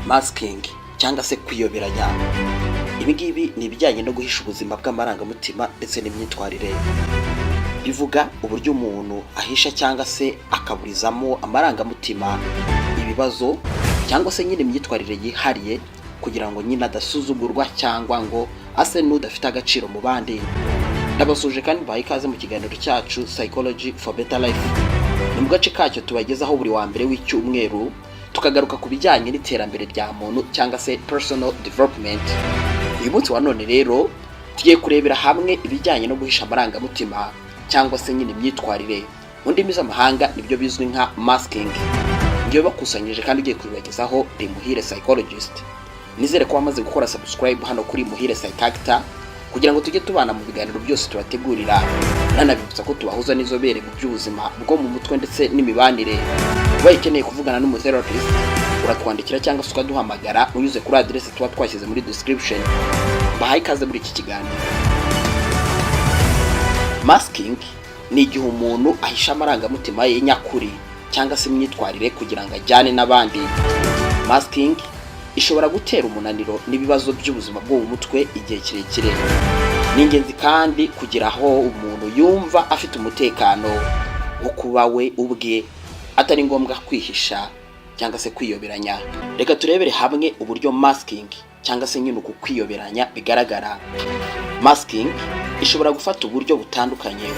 masking cyangwa se kwiyoberanya. Ibi ngibi ni ibijyanye no guhisha ubuzima bw'amarangamutima ndetse n'imyitwarire. Bivuga uburyo umuntu ahisha cyangwa se akaburizamo amarangamutima, ibibazo cyangwa se nyine imyitwarire yihariye kugira ngo nyine adasuzugurwa cyangwa ngo ase n'udafite agaciro mu bandi. Ndabasuje kandi baha ikaze mu kiganiro cyacu Psychology for Better Life. Ni mu gace kacyo tubagezaho buri wa mbere w'icyumweru tukagaruka ku bijyanye n'iterambere rya muntu cyangwa se personal development. Uyu munsi wa none rero tugiye kurebera hamwe ibijyanye no guhisha amarangamutima cyangwa se nyine imyitwarire. Mu ndimi z'amahanga nibyo bizwi nka masking. Ngiye bakusanyije kandi ugiye kubibagezaho ndi Muhire Psychologist. Nizere ko wamaze gukora subscribe hano kuri MUHIRE PsychActor kugira ngo tujye tubana mu biganiro byose tubategurira. Nanabibutsa ko tubahuza n'inzobere mu by'ubuzima bwo mu mutwe ndetse n'imibanire. Ubaye ukeneye kuvugana n'umutherapist uratwandikira cyangwa se ukaduhamagara unyuze kuri adresse tuba twashyize muri description. Bahaye ikaze muri iki kiganiro. Masking ni igihe umuntu ahisha amarangamutima ye nyakuri cyangwa se imyitwarire kugira ngo ajyane n'abandi. Masking ishobora gutera umunaniro n'ibibazo by'ubuzima bwo mu mutwe igihe kirekire. Ni ingenzi kandi kugira aho umuntu yumva afite umutekano wo kuba we ubwe, atari ngombwa kwihisha cyangwa se kwiyoberanya. Reka turebere hamwe uburyo masking cyangwa se nyine uku kwiyoberanya bigaragara. Masking ishobora gufata uburyo butandukanye.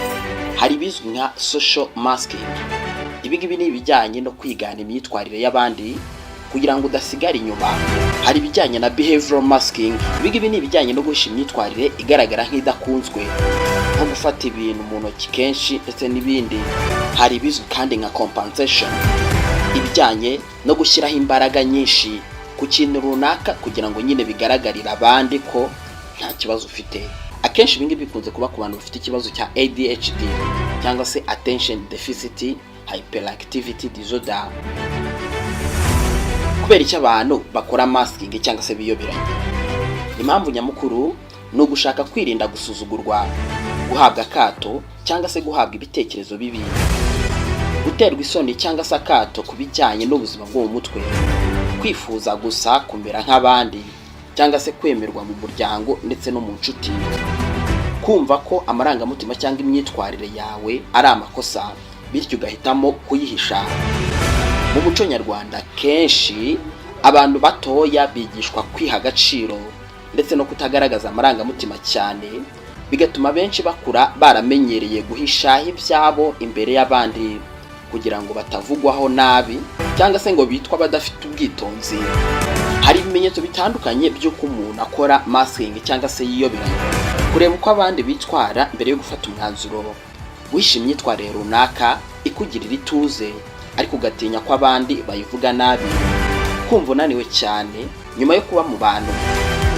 Hari bizwi nka social masking. Ibi ngibi ni ibijyanye no kwigana imyitwarire y'abandi kugira ngo udasigara inyuma. Hari ibijyanye na behavioral masking. Ibi ngibi ni ibijyanye no guhisha imyitwarire igaragara nk'idakunzwe, nko gufata ibintu mu ntoki kenshi ndetse n'ibindi. Hari ibizwi kandi nka compensation, ibijyanye no gushyiraho imbaraga nyinshi ku kintu runaka kugira ngo nyine bigaragarire abandi ko nta kibazo ufite. Akenshi ibi ngibi bikunze kuba ku bantu bafite ikibazo cya ADHD cyangwa se attention deficit hyperactivity disorder. Kubera icyo abantu bakora masking cyangwa se biyoberanya, impamvu nyamukuru ni ugushaka kwirinda gusuzugurwa, guhabwa akato cyangwa se guhabwa ibitekerezo bibi, guterwa isoni cyangwa se akato ku bijyanye n'ubuzima bwo mu mutwe, kwifuza gusa kumera nk'abandi cyangwa se kwemerwa mu muryango ndetse no mu nshuti, kumva ko amarangamutima cyangwa imyitwarire yawe ari amakosa bityo ugahitamo kuyihisha. Mu muco nyarwanda kenshi abantu batoya bigishwa kwiha agaciro ndetse no kutagaragaza amarangamutima cyane, bigatuma benshi bakura baramenyereye guhisha ibyabo imbere y'abandi kugira ngo batavugwaho nabi cyangwa se ngo bitwa badafite ubwitonzi. Hari ibimenyetso bitandukanye by'uko umuntu akora masking cyangwa se yiyoberanya. Kureba uko abandi bitwara mbere yo gufata umwanzuro, guhisha imyitwarire runaka ikugirira ituze ariko ugatinya ko abandi bayivuga nabi, kumva unaniwe cyane nyuma yo kuba mu bantu,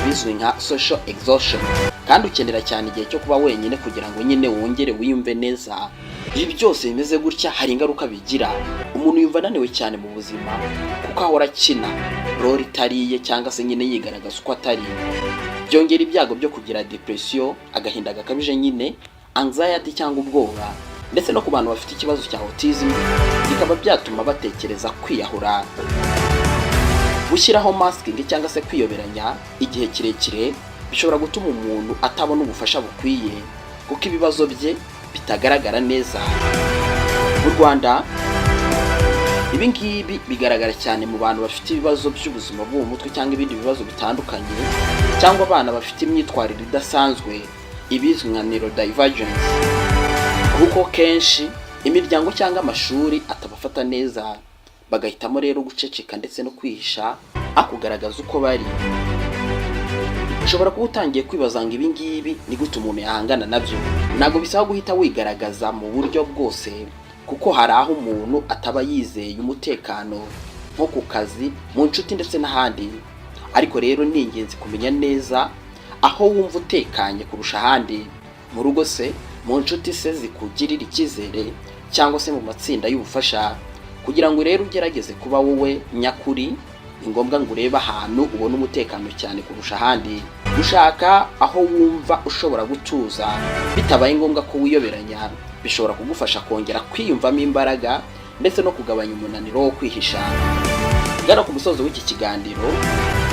bizwi nka social exhaustion, kandi ukenera cyane igihe cyo kuba wenyine kugira ngo nyine wongere wiyumve neza. Ibi byose bimeze gutya hari ingaruka bigira. Umuntu yumva ananiwe cyane mu buzima kuko ahora akina role itariye cyangwa se nyine yigaragaza uko atari. Byongera ibyago byo kugira depression, agahinda gakabije nyine, anxiety cyangwa ubwoba, ndetse no ku bantu bafite ikibazo cya autism bikaba byatuma batekereza kwiyahura. Gushyiraho masking cyangwa se kwiyoberanya igihe kirekire bishobora gutuma umuntu atabona ubufasha bukwiye kuko ibibazo bye bitagaragara neza. Mu Rwanda ibi ngibi bigaragara cyane mu bantu bafite ibibazo by'ubuzima bwo mu mutwe cyangwa ibindi bibazo bitandukanye, cyangwa abana bafite imyitwarire idasanzwe ibizwi nka neurodivergence, kuko kenshi imiryango cyangwa amashuri atabafata neza, bagahitamo rero guceceka ndetse no kwihisha akugaragaza uko bari. Ushobora kuba utangiye kwibaza ngo ibi ngibi ni gute umuntu yahangana nabyo. Ntabwo bisaba guhita wigaragaza mu buryo bwose kuko hari aho umuntu ataba yizeye umutekano, nko ku kazi, mu nshuti ndetse n'ahandi. Ariko rero ni ingenzi kumenya neza aho wumva utekanye kurusha ahandi. Mu rugo se, mu nshuti se zikugirira icyizere cyangwa se mu matsinda y'ubufasha. Kugira ngo rero ugerageze kuba wowe nyakuri, ni ngombwa ngo urebe ahantu ubona umutekano cyane kurusha ahandi. Gushaka aho wumva ushobora gutuza bitabaye ngombwa ko wiyoberanya bishobora kugufasha kongera kwiyumvamo imbaraga ndetse no kugabanya umunaniro wo kwihisha. Gana ku musozo w'iki kiganiro,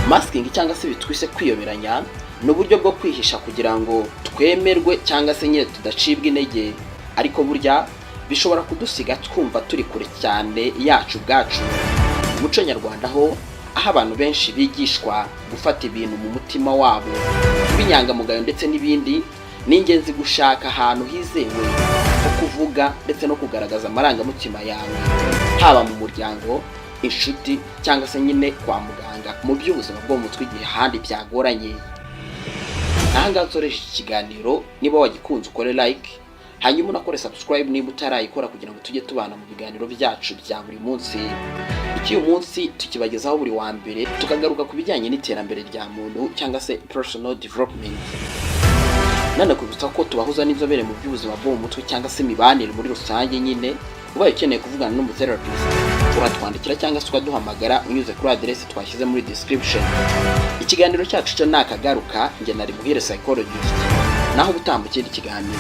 masking cyangwa se bitwise kwiyoberanya ni uburyo bwo kwihisha kugira ngo twemerwe cyangwa se nyine tudacibwa intege, ariko burya bishobora kudusiga twumva turi kure cyane yacu ubwacu. Umuco nyarwanda aho abantu benshi bigishwa gufata ibintu mu mutima wabo, kwinyangamugayo ndetse n'ibindi, ni ingenzi gushaka ahantu hizewe ho kuvuga ndetse no kugaragaza amarangamutima yawe, haba mu muryango, inshuti cyangwa se nyine kwa muganga mu by'ubuzima bwo mu mutwe igihe handi byagoranye. Ahangaha nsoreje iki kiganiro. Niba wagikunze ukore like, hanyuma unakore subscribe niba utarayikora, kugira ngo tujye tubana mu biganiro byacu bya buri munsi. Uyu munsi tukibagezaho buri wa mbere tukagaruka ku bijyanye n'iterambere rya muntu cyangwa se personal development. Nanakubutsa ko tubahuza n'inzobere mu by'ubuzima bwo mu mutwe cyangwa se imibanire muri rusange. Nyine ubaye ukeneye kuvugana n'umutherapist, uratwandikira cyangwa se ukaduhamagara unyuze kuri adresse twashyize muri description. Ikiganiro cyacu cyo nakagaruka, njye nari Muhire psychologist, naho ubutaha mu kindi kiganiro.